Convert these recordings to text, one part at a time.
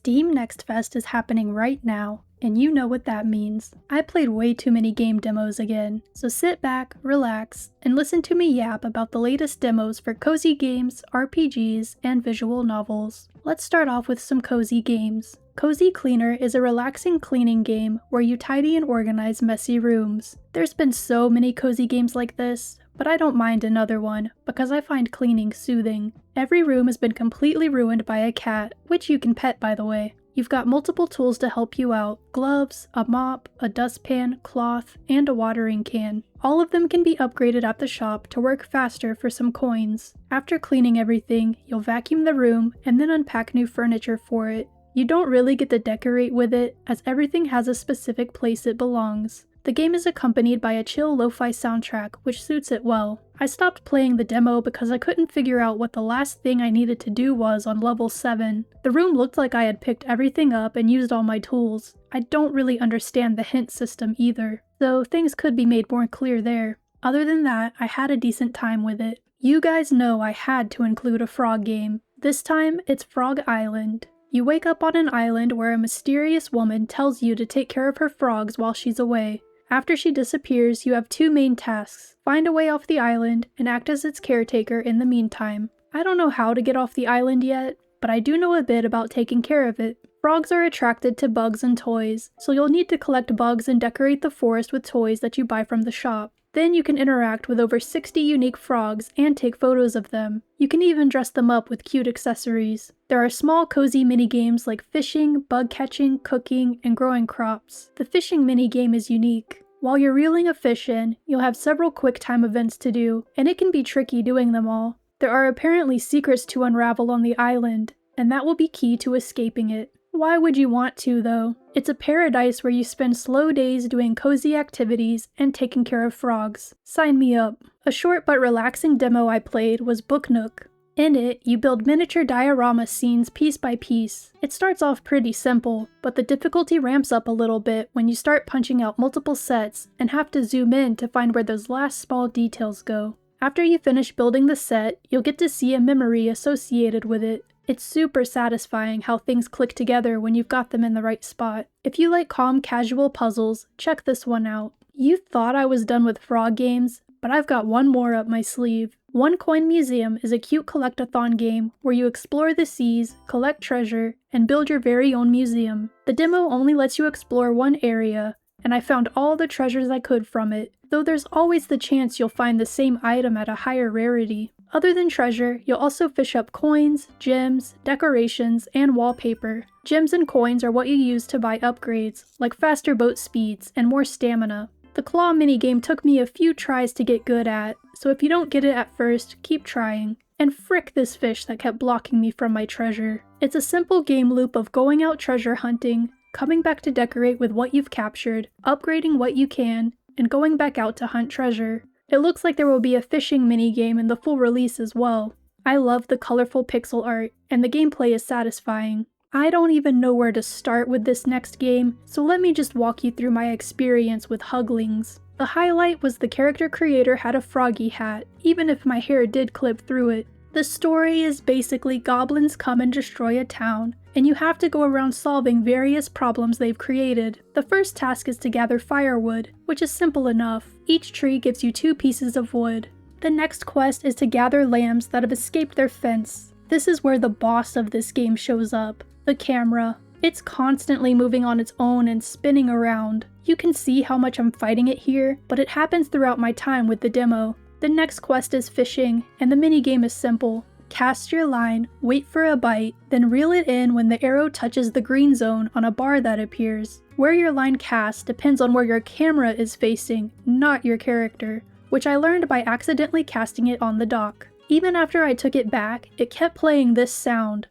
Steam Next Fest is happening right now, and you know what that means. I played way too many game demos again, so sit back, relax, and listen to me yap about the latest demos for cozy games, RPGs, and visual novels. Let's start off with some cozy games. Cozy Cleaner is a relaxing cleaning game where you tidy and organize messy rooms. There's been so many cozy games like this, but I don't mind another one because I find cleaning soothing. Every room has been completely ruined by a cat, which you can pet by the way. You've got multiple tools to help you out: gloves, a mop, a dustpan, cloth, and a watering can. All of them can be upgraded at the shop to work faster for some coins. After cleaning everything, you'll vacuum the room and then unpack new furniture for it. You don't really get to decorate with it, as everything has a specific place it belongs. The game is accompanied by a chill lo-fi soundtrack, which suits it well. I stopped playing the demo because I couldn't figure out what the last thing I needed to do was on level 7. The room looked like I had picked everything up and used all my tools. I don't really understand the hint system either, so things could be made more clear there. Other than that, I had a decent time with it. You guys know I had to include a frog game. This time, it's Frog Island. You wake up on an island where a mysterious woman tells you to take care of her frogs while she's away. After she disappears, you have two main tasks: find a way off the island and act as its caretaker in the meantime. I don't know how to get off the island yet, but I do know a bit about taking care of it. Frogs are attracted to bugs and toys, so you'll need to collect bugs and decorate the forest with toys that you buy from the shop. Then you can interact with over 60 unique frogs and take photos of them. You can even dress them up with cute accessories. There are small cozy minigames like fishing, bug catching, cooking, and growing crops. The fishing minigame is unique. While you're reeling a fish in, you'll have several quick time events to do, and it can be tricky doing them all. There are apparently secrets to unravel on the island, and that will be key to escaping it. Why would you want to, though? It's a paradise where you spend slow days doing cozy activities and taking care of frogs. Sign me up. A short but relaxing demo I played was Book Nook. In it, you build miniature diorama scenes piece by piece. It starts off pretty simple, but the difficulty ramps up a little bit when you start punching out multiple sets and have to zoom in to find where those last small details go. After you finish building the set, you'll get to see a memory associated with it. It's super satisfying how things click together when you've got them in the right spot. If you like calm, casual puzzles, check this one out. You thought I was done with frog games, but I've got one more up my sleeve. One Coin Museum is a cute collectathon game where you explore the seas, collect treasure, and build your very own museum. The demo only lets you explore one area, and I found all the treasures I could from it, though there's always the chance you'll find the same item at a higher rarity. Other than treasure, you'll also fish up coins, gems, decorations, and wallpaper. Gems and coins are what you use to buy upgrades, like faster boat speeds and more stamina. The claw minigame took me a few tries to get good at, so if you don't get it at first, keep trying. And frick this fish that kept blocking me from my treasure. It's a simple game loop of going out treasure hunting, coming back to decorate with what you've captured, upgrading what you can, and going back out to hunt treasure. It looks like there will be a fishing minigame in the full release as well. I love the colorful pixel art, and the gameplay is satisfying. I don't even know where to start with this next game, so let me just walk you through my experience with Huglings. The highlight was the character creator had a froggy hat, even if my hair did clip through it. The story is basically goblins come and destroy a town, and you have to go around solving various problems they've created. The first task is to gather firewood, which is simple enough. Each tree gives you 2 pieces of wood. The next quest is to gather lambs that have escaped their fence. This is where the boss of this game shows up, the camera. It's constantly moving on its own and spinning around. You can see how much I'm fighting it here, but it happens throughout my time with the demo. The next quest is fishing, and the minigame is simple. Cast your line, wait for a bite, then reel it in when the arrow touches the green zone on a bar that appears. Where your line casts depends on where your camera is facing, not your character, which I learned by accidentally casting it on the dock. Even after I took it back, it kept playing this sound,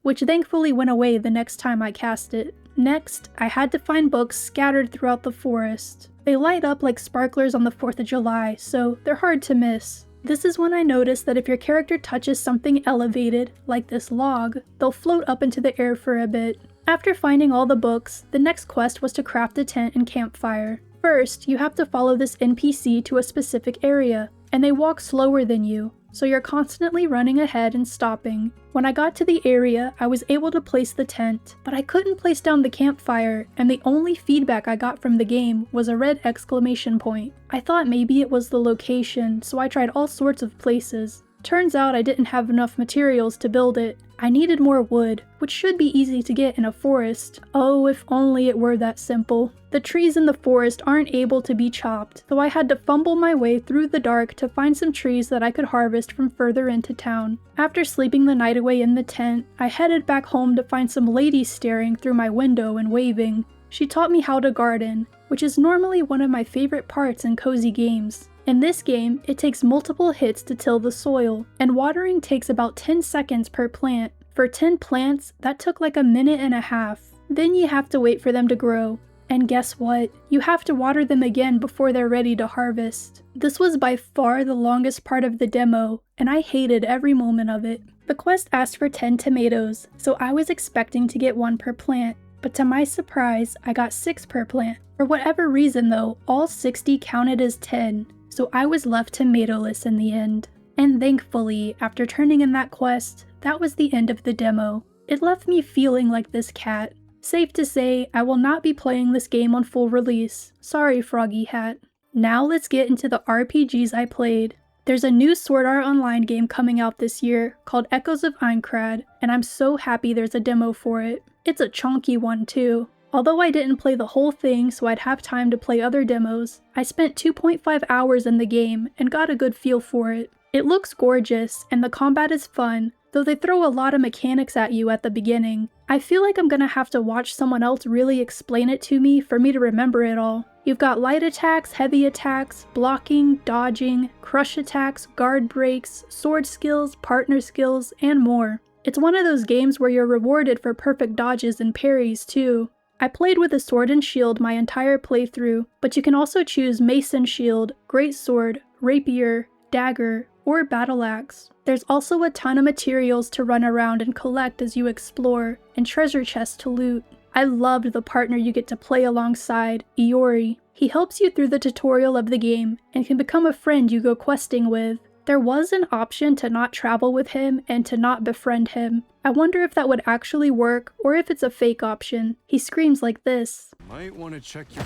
which thankfully went away the next time I cast it. Next, I had to find books scattered throughout the forest. They light up like sparklers on the 4th of July, so they're hard to miss. This is when I noticed that if your character touches something elevated, like this log, they'll float up into the air for a bit. After finding all the books, the next quest was to craft a tent and campfire. First, you have to follow this NPC to a specific area, and they walk slower than you. so you're constantly running ahead and stopping. When I got to the area, I was able to place the tent, but I couldn't place down the campfire, and the only feedback I got from the game was a red exclamation point. I thought maybe it was the location, so I tried all sorts of places. Turns out I didn't have enough materials to build it. I needed more wood, which should be easy to get in a forest. Oh, if only it were that simple. The trees in the forest aren't able to be chopped, though I had to fumble my way through the dark to find some trees that I could harvest from further into town. After sleeping the night away in the tent, I headed back home to find some ladies staring through my window and waving. She taught me how to garden, which is normally one of my favorite parts in cozy games. In this game, it takes multiple hits to till the soil, and watering takes about 10 seconds per plant. For 10 plants, that took like a minute and a half. Then you have to wait for them to grow. And guess what? You have to water them again before they're ready to harvest. This was by far the longest part of the demo, and I hated every moment of it. The quest asked for 10 tomatoes, so I was expecting to get 1 per plant. But to my surprise, I got 6 per plant. For whatever reason though, all 60 counted as 10. So I was left tomatoless in the end. And thankfully, after turning in that quest, that was the end of the demo. It left me feeling like this cat. Safe to say, I will not be playing this game on full release. Sorry, Froggy Hat. Now let's get into the RPGs I played. There's a new Sword Art Online game coming out this year called Echoes of Aincrad, and I'm so happy there's a demo for it. It's a chunky one too. Although I didn't play the whole thing so I'd have time to play other demos, I spent 2.5 hours in the game and got a good feel for it. It looks gorgeous and the combat is fun, though they throw a lot of mechanics at you at the beginning. I feel like I'm gonna have to watch someone else really explain it to me for me to remember it all. You've got light attacks, heavy attacks, blocking, dodging, crush attacks, guard breaks, sword skills, partner skills, and more. It's one of those games where you're rewarded for perfect dodges and parries too. I played with a sword and shield my entire playthrough, but you can also choose mace and shield, greatsword, rapier, dagger, or battle axe. There's also a ton of materials to run around and collect as you explore, and treasure chests to loot. I loved the partner you get to play alongside, Iori. He helps you through the tutorial of the game, and can become a friend you go questing with. There was an option to not travel with him and to not befriend him. I wonder if that would actually work, or if it's a fake option. He screams like this. Might want to check your...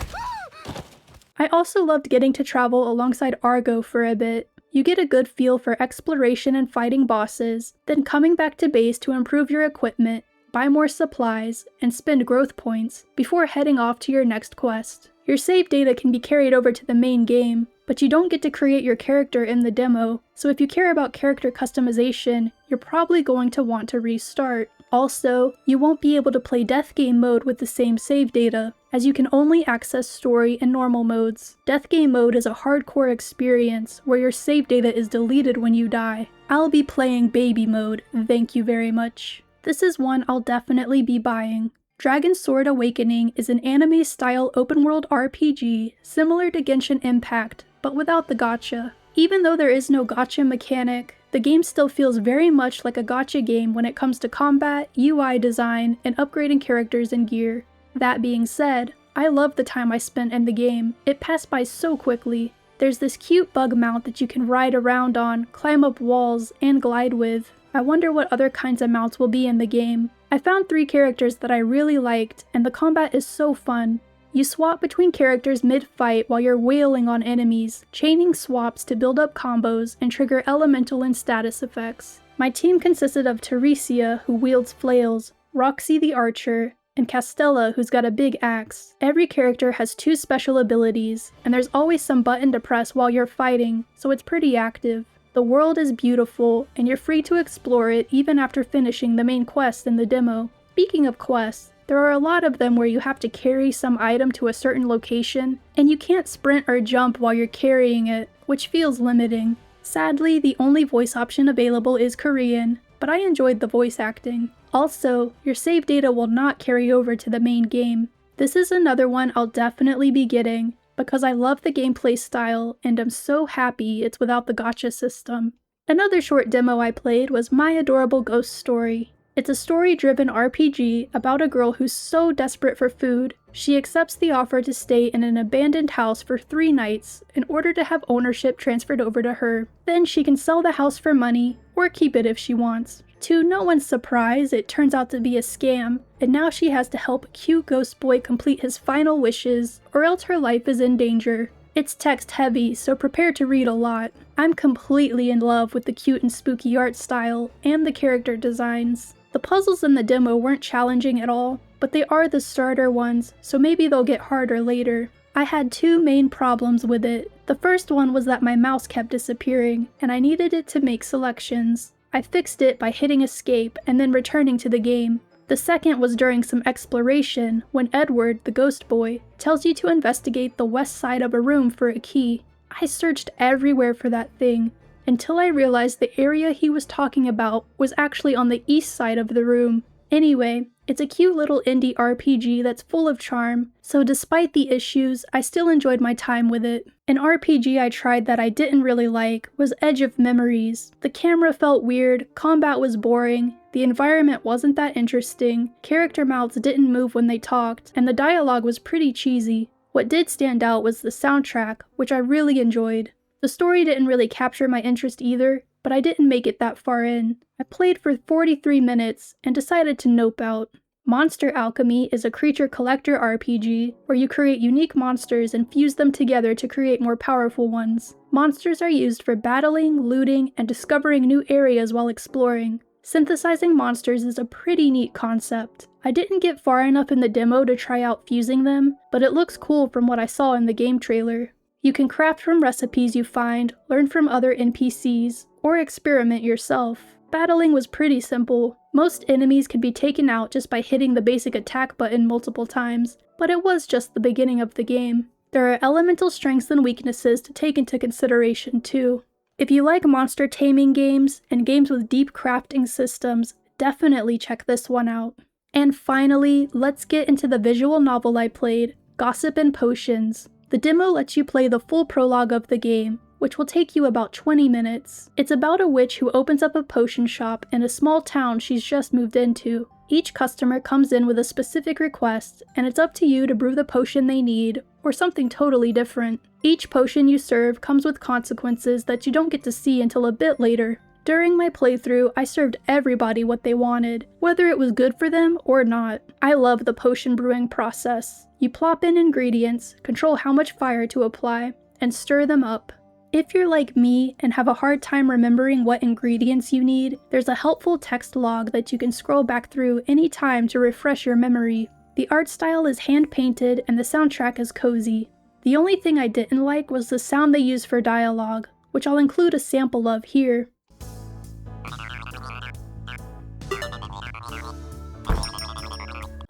I also loved getting to travel alongside Argo for a bit. You get a good feel for exploration and fighting bosses, then coming back to base to improve your equipment, buy more supplies, and spend growth points before heading off to your next quest. Your save data can be carried over to the main game, but you don't get to create your character in the demo, so if you care about character customization, you're probably going to want to restart. Also, you won't be able to play Death Game mode with the same save data, as you can only access story and normal modes. Death Game mode is a hardcore experience where your save data is deleted when you die. I'll be playing Baby mode, thank you very much. This is one I'll definitely be buying. Dragon Sword Awakening is an anime-style open-world RPG similar to Genshin Impact, but without the gacha. Even though there is no gacha mechanic, the game still feels very much like a gacha game when it comes to combat, UI design, and upgrading characters and gear. That being said, I love the time I spent in the game. It passed by so quickly. There's this cute bug mount that you can ride around on, climb up walls, and glide with. I wonder what other kinds of mounts will be in the game. I found 3 characters that I really liked, and the combat is so fun. You swap between characters mid-fight while you're wailing on enemies, chaining swaps to build up combos and trigger elemental and status effects. My team consisted of Teresia, who wields flails, Roxy the archer, and Castella, who's got a big axe. Every character has 2 special abilities, and there's always some button to press while you're fighting, so it's pretty active. The world is beautiful, and you're free to explore it even after finishing the main quest in the demo. Speaking of quests, there are a lot of them where you have to carry some item to a certain location, and you can't sprint or jump while you're carrying it, which feels limiting. Sadly, the only voice option available is Korean, but I enjoyed the voice acting. Also, your save data will not carry over to the main game. This is another one I'll definitely be getting, because I love the gameplay style and I'm so happy it's without the gacha system. Another short demo I played was My Adorable Ghost Story. It's a story-driven RPG about a girl who's so desperate for food, she accepts the offer to stay in an abandoned house for 3 nights in order to have ownership transferred over to her. Then she can sell the house for money, or keep it if she wants. To no one's surprise, it turns out to be a scam, and now she has to help a cute ghost boy complete his final wishes, or else her life is in danger. It's text heavy, so prepare to read a lot. I'm completely in love with the cute and spooky art style, and the character designs. The puzzles in the demo weren't challenging at all, but they are the starter ones, so maybe they'll get harder later. I had 2 main problems with it. The first one was that my mouse kept disappearing, and I needed it to make selections. I fixed it by hitting escape and then returning to the game. The second was during some exploration, when Edward, the ghost boy, tells you to investigate the west side of a room for a key. I searched everywhere for that thing, until I realized the area he was talking about was actually on the east side of the room. Anyway, it's a cute little indie RPG that's full of charm, so despite the issues, I still enjoyed my time with it. An RPG I tried that I didn't really like was Edge of Memories. The camera felt weird, combat was boring, the environment wasn't that interesting, character mouths didn't move when they talked, and the dialogue was pretty cheesy. What did stand out was the soundtrack, which I really enjoyed. The story didn't really capture my interest either, but I didn't make it that far in. I played for 43 minutes and decided to nope out. Monster Alchemy is a creature collector RPG where you create unique monsters and fuse them together to create more powerful ones. Monsters are used for battling, looting, and discovering new areas while exploring. Synthesizing monsters is a pretty neat concept. I didn't get far enough in the demo to try out fusing them, but it looks cool from what I saw in the game trailer. You can craft from recipes you find, learn from other NPCs, or experiment yourself. Battling was pretty simple. Most enemies can be taken out just by hitting the basic attack button multiple times, but it was just the beginning of the game. There are elemental strengths and weaknesses to take into consideration too. If you like monster taming games and games with deep crafting systems, definitely check this one out. And finally, let's get into the visual novel I played, Gossip and Potions. The demo lets you play the full prologue of the game, which will take you about 20 minutes. It's about a witch who opens up a potion shop in a small town she's just moved into. Each customer comes in with a specific request, and it's up to you to brew the potion they need, or something totally different. Each potion you serve comes with consequences that you don't get to see until a bit later. During my playthrough, I served everybody what they wanted, whether it was good for them or not. I love the potion brewing process. You plop in ingredients, control how much fire to apply, and stir them up. If you're like me and have a hard time remembering what ingredients you need, there's a helpful text log that you can scroll back through anytime to refresh your memory. The art style is hand-painted and the soundtrack is cozy. The only thing I didn't like was the sound they use for dialogue, which I'll include a sample of here.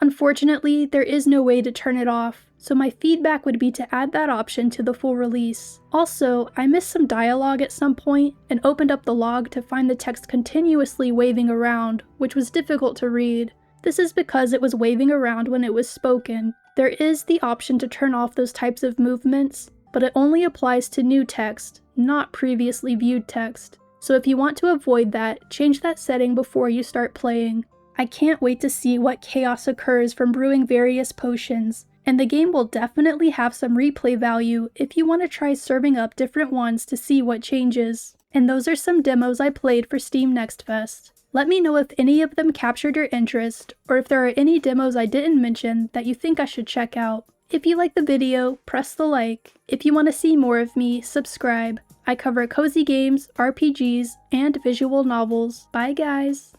Unfortunately, there is no way to turn it off, so my feedback would be to add that option to the full release. Also, I missed some dialogue at some point and opened up the log to find the text continuously waving around, which was difficult to read. This is because it was waving around when it was spoken. There is the option to turn off those types of movements, but it only applies to new text, not previously viewed text. So if you want to avoid that, change that setting before you start playing. I can't wait to see what chaos occurs from brewing various potions, and the game will definitely have some replay value if you want to try serving up different ones to see what changes. And those are some demos I played for Steam Next Fest. Let me know if any of them captured your interest, or if there are any demos I didn't mention that you think I should check out. If you like the video, press the like. If you want to see more of me, subscribe. I cover cozy games, RPGs, and visual novels. Bye guys!